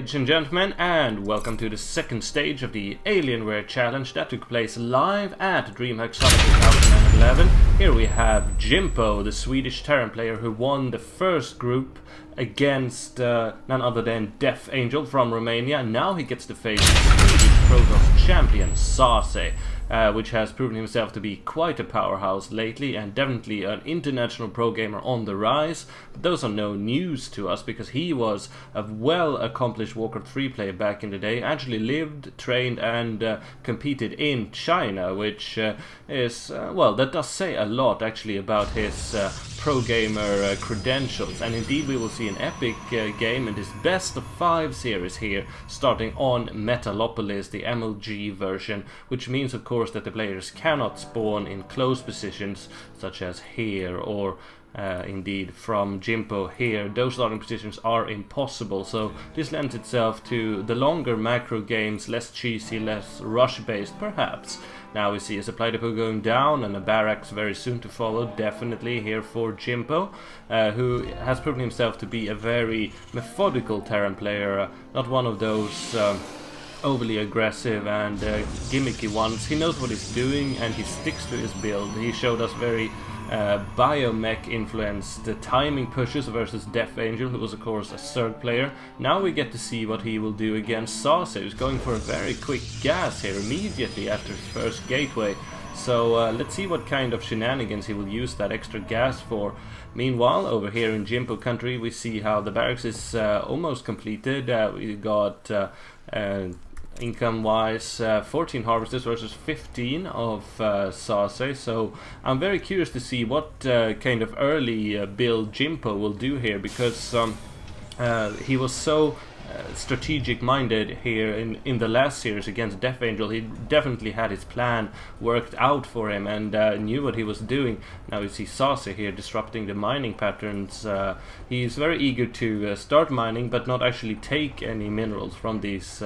ladies and gentlemen, and welcome to the second stage of the Alienware challenge that took place live at Dreamhack Summit 2011. Here we have Jimpo, the Swedish Terran player who won the first group against none other than Death Angel from Romania. Now he gets to face the Swedish Protoss champion SaSe, which has proven himself to be quite a powerhouse lately and definitely an international pro gamer on the rise. But those are no news to us because he was a well-accomplished Warcraft 3 player back in the day, actually lived, trained and competed in China, which is, well, that does say a lot actually about his pro gamer credentials. And indeed we will see an epic game in this best of 5 series here, starting on Metalopolis, the MLG version, which means of course that the players cannot spawn in close positions such as here or indeed from Jimpo here. Those starting positions are impossible, so this lends itself to the longer macro games, less cheesy, less rush based perhaps. Now we see a supply depot going down and a barracks very soon to follow, definitely here for Jimpo, who has proven himself to be a very methodical Terran player, not one of those overly aggressive and gimmicky ones. He knows what he's doing and he sticks to his build. He showed us very biomech influenced timing pushes versus Death Angel, who was of course a Zerg player. Now we get to see what he will do against SaSe, who's going for a very quick gas here immediately after his first gateway. So let's see what kind of shenanigans he will use that extra gas for. Meanwhile, over here in Jimpo country, we see how the barracks is almost completed. We got income-wise 14 harvesters versus 15 of SaSe, so I'm very curious to see what kind of early build Jimpo will do here, because he was so strategic minded here in the last series against Death Angel. He definitely had his plan worked out for him and knew what he was doing. Now we see SaSe here disrupting the mining patterns. He's very eager to start mining but not actually take any minerals from these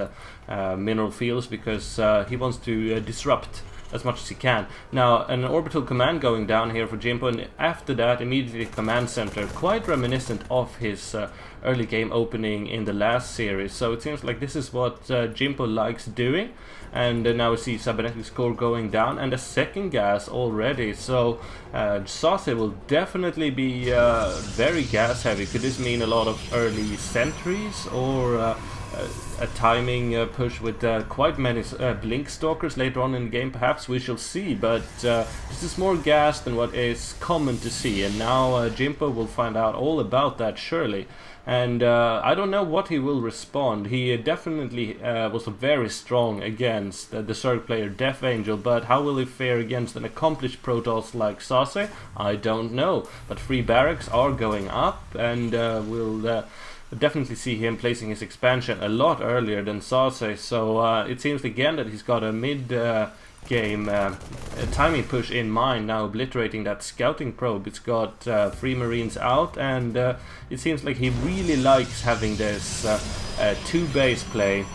mineral fields, because he wants to disrupt as much as he can. Now an orbital command going down here for Jimpo, and after that immediately command center, quite reminiscent of his early game opening in the last series. So it seems like this is what Jimpo likes doing. And now we see cybernetics core going down and a second gas already. So SaSe will definitely be very gas heavy. Could this mean a lot of early sentries or a timing push with quite many blink stalkers later on in the game? Perhaps we shall see, but this is more gas than what is common to see, and now Jimpo will find out all about that surely. And I don't know what he will respond. He definitely was very strong against the Zerg player Death Angel, but how will he fare against an accomplished Protoss like SaSe? I don't know, but free barracks are going up, and we'll definitely see him placing his expansion a lot earlier than SaSe. So it seems again that he's got a mid game timing push in mind, now obliterating that scouting probe. It's got 3 marines out, and it seems like he really likes having this 2 base play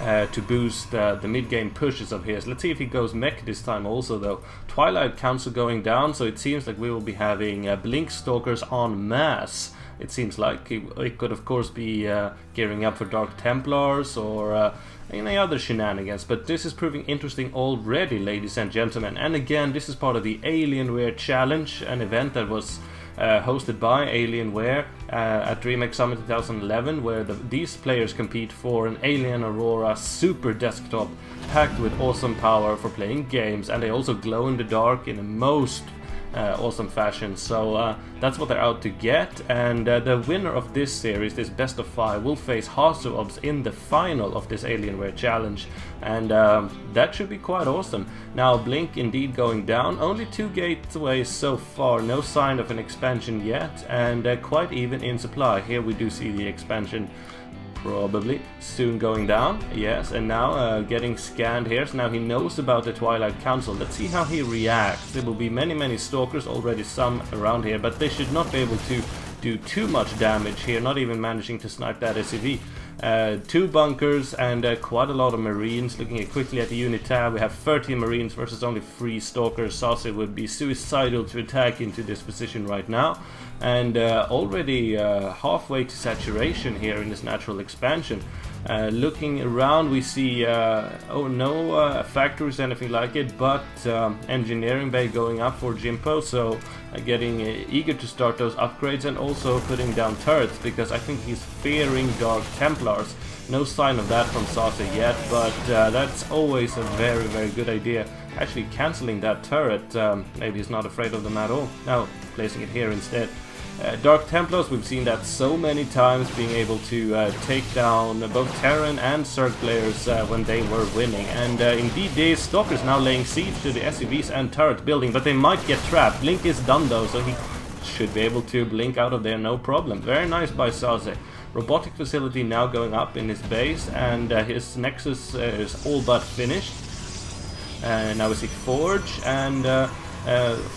to boost the mid-game pushes of his. Let's see if he goes mech this time also though. Twilight Council going down, so it seems like we will be having blink stalkers en masse. It seems like it could of course be gearing up for Dark Templars or any other shenanigans, but this is proving interesting already, ladies and gentlemen. And again, this is part of the Alienware challenge, an event that was hosted by Alienware at Dreamhack Summit 2011, where these players compete for an Alienware Aurora super desktop packed with awesome power for playing games, and they also glow in the dark in a most awesome fashion. So that's what they're out to get, and the winner of this series, this best of 5, will face Hasuobs in the final of this Alienware challenge, and that should be quite awesome. Now Blink indeed going down, only 2 gateways so far, no sign of an expansion yet, and quite even in supply. Here we do see the expansion probably soon going down, yes, and now getting scanned here, so now he knows about the Twilight Council. Let's see how he reacts. There will be many stalkers, already some around here, but they should not be able to do too much damage here, not even managing to snipe that SCV. 2 bunkers and quite a lot of marines. Looking quickly at the unit tab, we have 13 marines versus only 3 stalkers. SaSe would be suicidal to attack into this position right now, and already halfway to saturation here in this natural expansion. Looking around, we see no factories, anything like it, but engineering bay going up for Jimpo, so getting eager to start those upgrades, and also putting down turrets, because I think he's fearing Dark Templars. No sign of that from SaSe yet, but that's always a very, very good idea. Actually cancelling that turret, maybe he's not afraid of them at all. Now placing it here instead. Dark Templars, we've seen that so many times, being able to take down both Terran and Zerg players when they were winning. And indeed, the Stalkers now laying siege to the SCVs and turret building, but they might get trapped. Blink is done though, so he should be able to blink out of there, no problem. Very nice by SaSe. Robotic facility now going up in his base, and his Nexus is all but finished. Now we see Forge and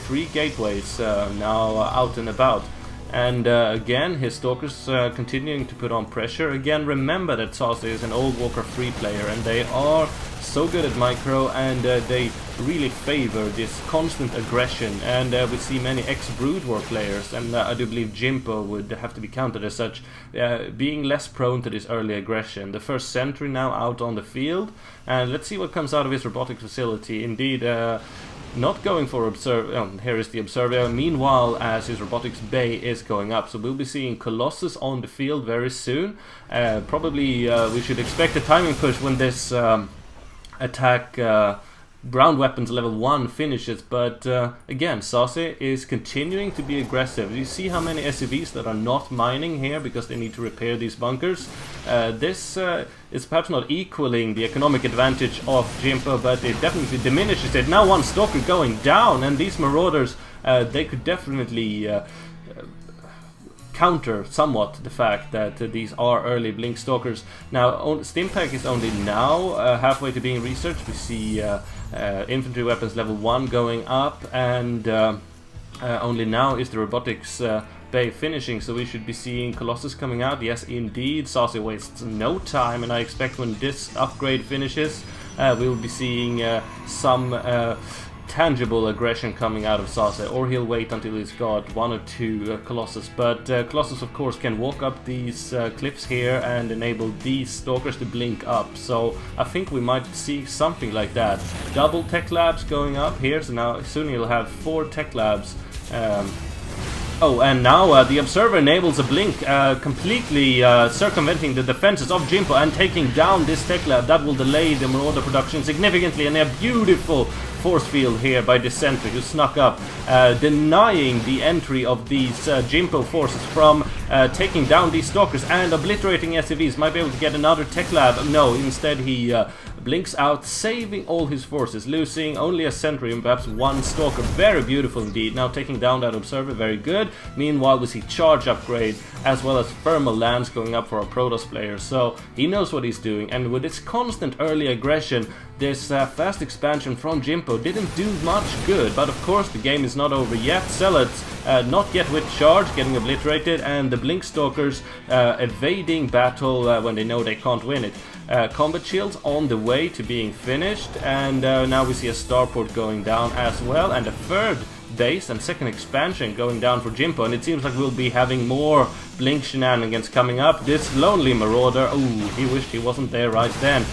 3 gateways now out and about. And again, his Stalkers continuing to put on pressure. Again, remember that SaSe is an old Warcraft 3 player, and they are so good at micro, and they really favor this constant aggression. And we see many ex-Brood War players, and I do believe Jimpo would have to be counted as such, being less prone to this early aggression. The first sentry now out on the field, and let's see what comes out of his robotic facility. Indeed, not going for here is the Observer, meanwhile as his robotics bay is going up. So we'll be seeing Colossus on the field very soon. Probably we should expect a timing push when this attack ground weapons level 1 finishes, but again, SaSe is continuing to be aggressive. You see how many SCVs that are not mining here because they need to repair these bunkers. This is perhaps not equaling the economic advantage of Jimpo, but it definitely diminishes it. Now 1 Stalker going down, and these Marauders, they could definitely counter somewhat the fact that these are early Blink Stalkers. Now, Stimpack is only now halfway to being researched. We see infantry weapons level 1 going up, and only now is the robotics bay finishing, so we should be seeing Colossus coming out. Yes, indeed, SaSe wastes no time, and I expect when this upgrade finishes, we will be seeing some tangible aggression coming out of SaSe, or he'll wait until he's got 1 or 2 Colossus. But Colossus, of course, can walk up these cliffs here and enable these Stalkers to blink up. So I think we might see something like that. Double tech labs going up here, so now soon he'll have 4 tech labs. Oh, and now the Observer enables a blink, completely circumventing the defenses of Jimpo and taking down this tech lab. That will delay the Marauder production significantly, and a beautiful force field here by the sentry who snuck up, denying the entry of these Jimpo forces from taking down these Stalkers and obliterating SCVs. Might be able to get another tech lab. No, instead he blinks out, saving all his forces, losing only a sentry and perhaps 1 Stalker. Very beautiful indeed. Now taking down that Observer, very good. Meanwhile, we see charge upgrade as well as thermal lands going up for our Protoss players. So he knows what he's doing, and with its constant early aggression, this fast expansion from Jimpo didn't do much good. But of course, the game is not over yet. Zealots not yet with charge, getting obliterated, and the Blink Stalkers evading battle when they know they can't win it. Combat shields on the way to being finished, and now we see a starport going down as well, and a third base and second expansion going down for Jimpo, and it seems like we'll be having more Blink shenanigans coming up. This lonely Marauder, ooh, he wished he wasn't there right then.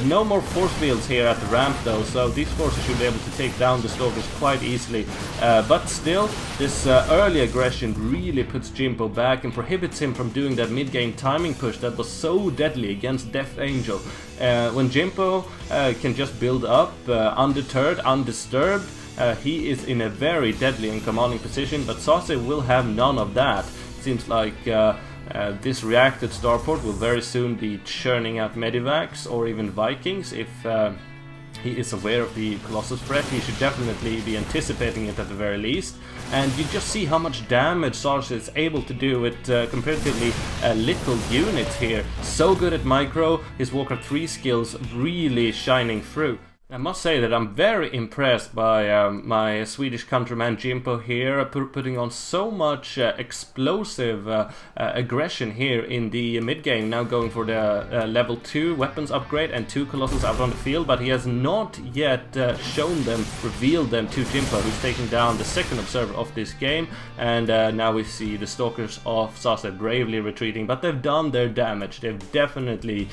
No more force fields here at the ramp though, so these forces should be able to take down the Stalkers quite easily. But still, this early aggression really puts Jimpo back and prohibits him from doing that mid-game timing push that was so deadly against Death Angel. When Jimpo can just build up undeterred, undisturbed, he is in a very deadly and commanding position, but SaSe will have none of that. It seems like this reacted starport will very soon be churning out Medivacs or even Vikings. If he is aware of the Colossus threat, he should definitely be anticipating it at the very least. And you just see how much damage SaSe is able to do with comparatively little units here. So good at micro, his Warcraft 3 skills really shining through. I must say that I'm very impressed by my Swedish countryman Jimpo here, putting on so much explosive aggression here in the mid-game, now going for the level 2 weapons upgrade and 2 Colossus out on the field, but he has not yet shown them, revealed them to Jimpo, who's taking down the second observer of this game, and now we see the Stalkers of SaSe bravely retreating, but they've done their damage. They've definitely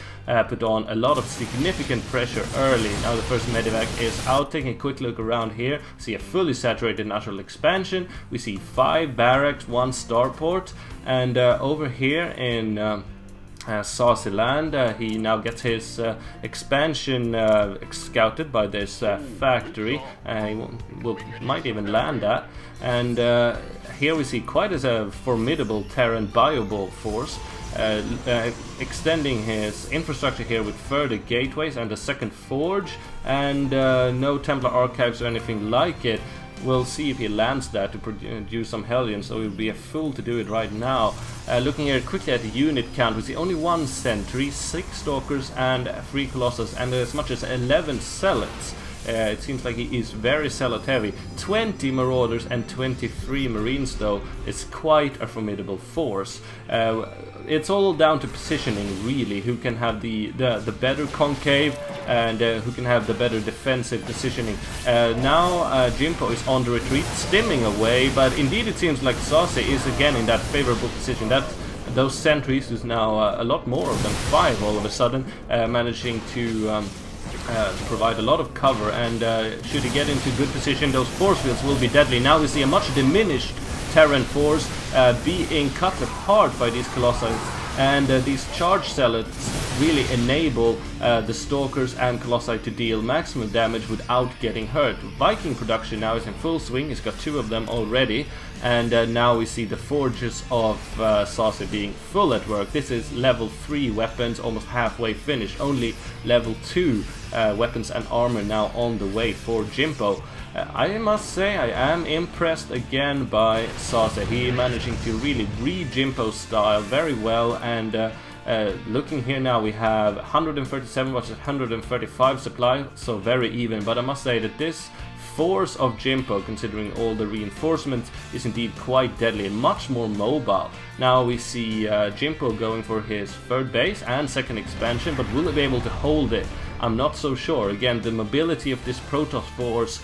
put on a lot of significant pressure early. Now the first Medivac is out. Taking a quick look around here, see a fully saturated natural expansion. We see 5 barracks, 1 starport, and over here in SaSe land, he now gets his expansion scouted by this factory. He might even land that. And here we see quite as a formidable Terran Bioball force. Extending his infrastructure here with further gateways and a second forge, and no Templar archives or anything like it. We'll see if he lands that to produce some Hellions, so he'll be a fool to do it right now. Looking here quickly at the unit count, we see only 1 sentry, 6 stalkers and 3 colossus, and as much as 11 zealots. It seems like he is very zealot heavy. 20 marauders and 23 marines though. It's quite a formidable force. It's all down to positioning really, who can have the better concave and who can have the better defensive positioning. Now Jimpo is on the retreat, stimming away, but indeed it seems like SaSe is again in that favorable position. That those sentries is now a lot more of them, 5 all of a sudden, managing to provide a lot of cover, and should he get into good position, those force fields will be deadly. Now we see a much diminished Terran force being cut apart by these colossi, and these charge zealots really enable the stalkers and colossi to deal maximum damage without getting hurt. Viking production now is in full swing. He's got 2 of them already, and now we see the forges of SaSe being full at work. This is level 3 weapons, almost halfway finished. Only level 2 weapons and armor now on the way for Jimpo. I must say I am impressed again by SaSe. He managing to really read Jimpo's style very well, and looking here now, we have 137 versus 135 supply, so very even. But I must say that this force of Jimpo, considering all the reinforcements, is indeed quite deadly and much more mobile. Now we see Jimpo going for his 3rd base and 2nd expansion, but will he be able to hold it? I'm not so sure. Again, the mobility of this Protoss force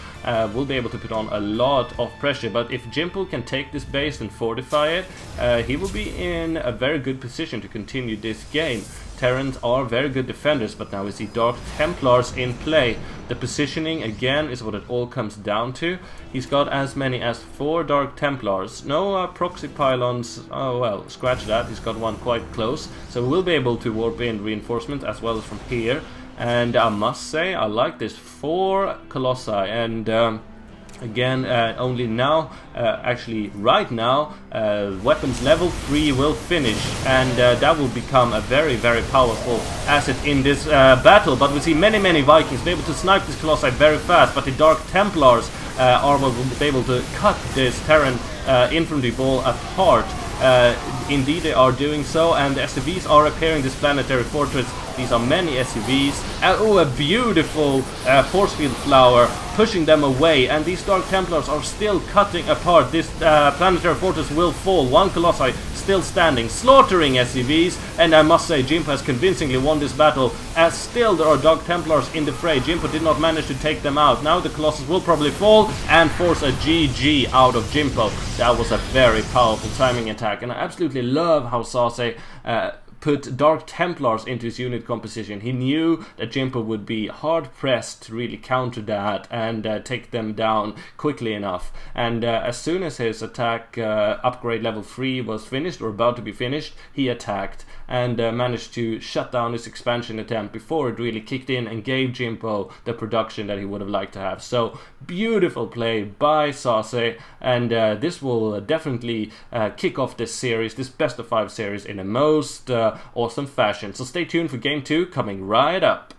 will be able to put on a lot of pressure, but if Jimpo can take this base and fortify it, he will be in a very good position to continue this game. Terrans are very good defenders, but now we see Dark Templars in play. The positioning, again, is what it all comes down to. He's got as many as 4 Dark Templars. No proxy pylons, oh well, scratch that, he's got one quite close. So we'll be able to warp in reinforcement as well as from here. And I must say, I like this 4 Colossi, and again, only now, actually right now, weapons level 3 will finish, and that will become a very, very powerful asset in this battle. But we see many Vikings be able to snipe this Colossi very fast, but the Dark Templars are what will be able to cut this Terran infantry ball apart. Indeed they are doing so, and the SCVs are repairing this planetary fortress. These are many SCVs. Oh, a beautiful force field flower pushing them away, and these Dark Templars are still cutting apart. This planetary fortress will fall. 1 Colossi still standing, slaughtering SCVs, and I must say Jimpo has convincingly won this battle, as still there are Dark Templars in the fray. Jimpo did not manage to take them out. Now the Colossus will probably fall and force a GG out of Jimpo. That was a very powerful timing attack, and I absolutely love how SaSe put Dark Templars into his unit composition. He knew that Jimpo would be hard pressed to really counter that and take them down quickly enough. And as soon as his attack upgrade level 3 was finished, or about to be finished, he attacked and managed to shut down his expansion attempt before it really kicked in and gave Jimpo the production that he would have liked to have. So beautiful play by SaSe, and this will definitely kick off this series, this best of 5 series, in a most awesome fashion. So stay tuned for game 2 coming right up.